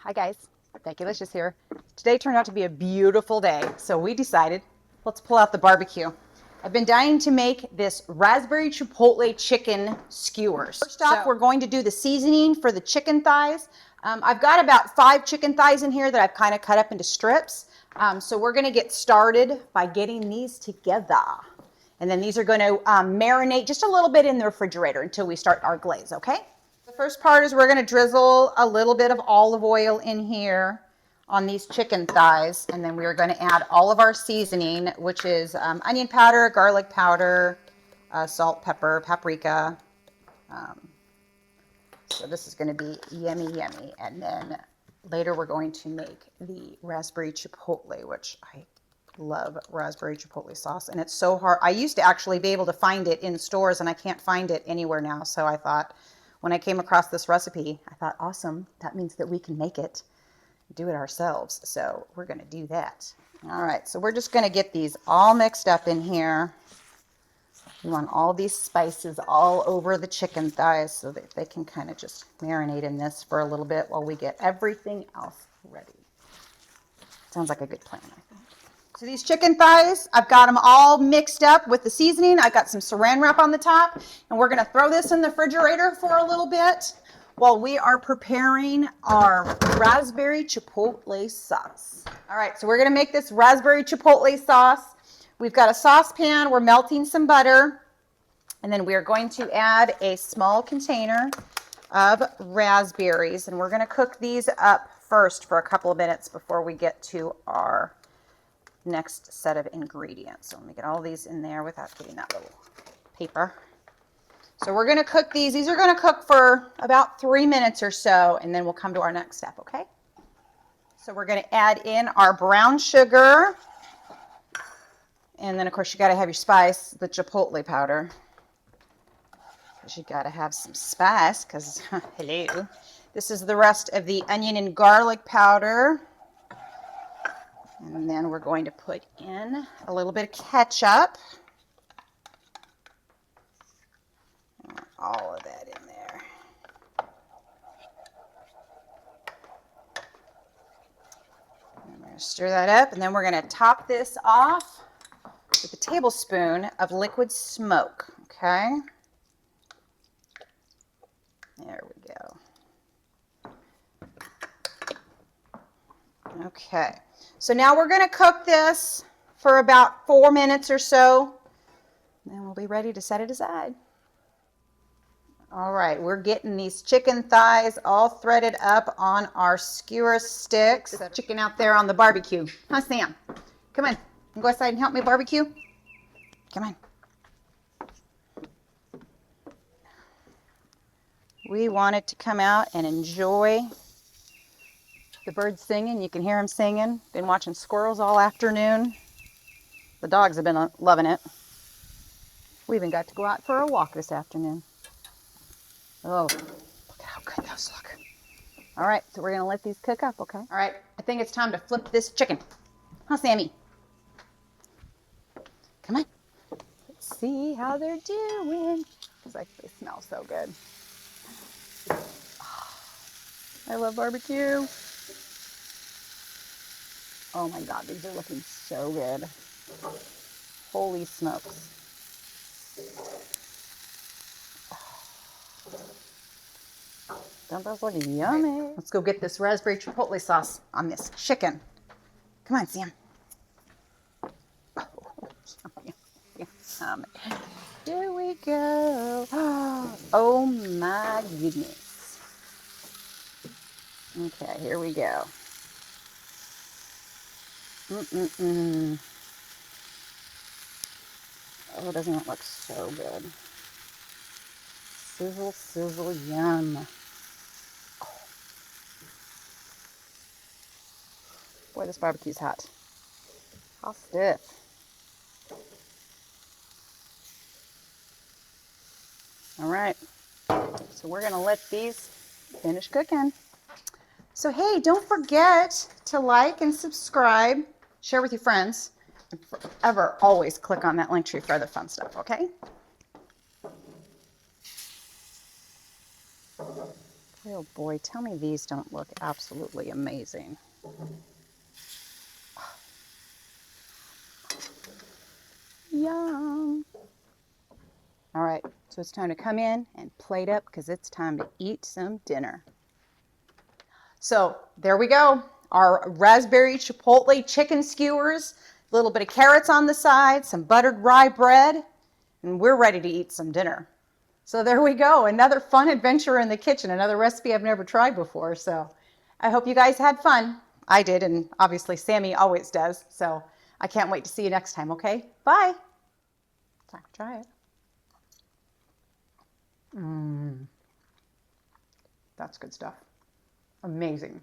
Hi guys, Becki-licious here. Today turned out to be a beautiful day, so we decided let's pull out the barbecue. I've been dying to make this raspberry chipotle chicken skewers. First off, we're going to do the seasoning for the chicken thighs. I've got about 5 chicken thighs in here that I've kind of cut up into strips. So we're going to get started by getting these together. And then these are going to marinate just a little bit in the refrigerator until we start our glaze, okay? The first part is we're going to drizzle a little bit of olive oil in here on these chicken thighs, and then we are going to add all of our seasoning, which is onion powder, garlic powder, salt, pepper, paprika. So this is going to be yummy, yummy. And then later we're going to make the raspberry chipotle, which I love raspberry chipotle sauce, and it's so hard. I used to actually be able to find it in stores, and I can't find it anywhere now. So I thought, when I came across this recipe, I thought, awesome, that means that we can make it, do it ourselves. So we're going to do that. All right, so we're just going to get these all mixed up in here. We want all these spices all over the chicken thighs so that they can kind of just marinate in this for a little bit while we get everything else ready. Sounds like a good plan, I think. So these chicken thighs, I've got them all mixed up with the seasoning. I've got some saran wrap on the top, and we're going to throw this in the refrigerator for a little bit while we are preparing our raspberry chipotle sauce. All right, so we're going to make this raspberry chipotle sauce. We've got a saucepan. We're melting some butter, and then we're going to add a small container of raspberries, and we're going to cook these up first for a couple of minutes before we get to our next set of ingredients. So let me get all these in there without getting that little paper. So we're going to cook these. These are going to cook for about 3 minutes or so, and then we'll come to our next step, okay? So we're going to add in our brown sugar. And then, of course, you got to have your spice, the chipotle powder. Because you got to have some spice, because, hello. This is the rest of the onion and garlic powder. And then we're going to put in a little bit of ketchup. All of that in there. And we're going to stir that up, and then we're going to top this off with a tablespoon of liquid smoke, okay? There we go. Okay, so now we're going to cook this for about 4 minutes or so, and then we'll be ready to set it aside. All right, we're getting these chicken thighs all threaded up on our skewer sticks. There's chicken out there on the barbecue. Huh, Sam? Come on, go outside and help me barbecue. Come on. We wanted to come out and enjoy the birds singing. You can hear them singing. Been watching squirrels all afternoon. The dogs have been loving it. We even got to go out for a walk this afternoon. Oh, look at how good those look. All right, so we're going to let these cook up, okay? All right, I think it's time to flip this chicken. Huh, Sammy? Come on. Let's see how they're doing. Because they smell so good. I love barbecue. Oh my God, these are looking so good. Holy smokes. Don't those look yummy? Let's go get this raspberry chipotle sauce on this chicken. Come on, Sam. Here we go. Oh my goodness. Okay, here we go. Oh, doesn't it look so good? Sizzle, sizzle, yum. Boy, this barbecue's hot. How stiff. All right, so we're gonna let these finish cooking. So hey, don't forget to like and subscribe, share with your friends, and forever, always click on that link tree for other fun stuff, okay? Oh boy, tell me these don't look absolutely amazing. Yum. All right, so it's time to come in and plate up because it's time to eat some dinner. So there we go. Our raspberry chipotle chicken skewers, a little bit of carrots on the side, some buttered rye bread, and we're ready to eat some dinner. So there we go. Another fun adventure in the kitchen, another recipe I've never tried before. So I hope you guys had fun. I did, and obviously Sammy always does. So I can't wait to see you next time, okay? Bye. Time to try it. That's good stuff. Amazing.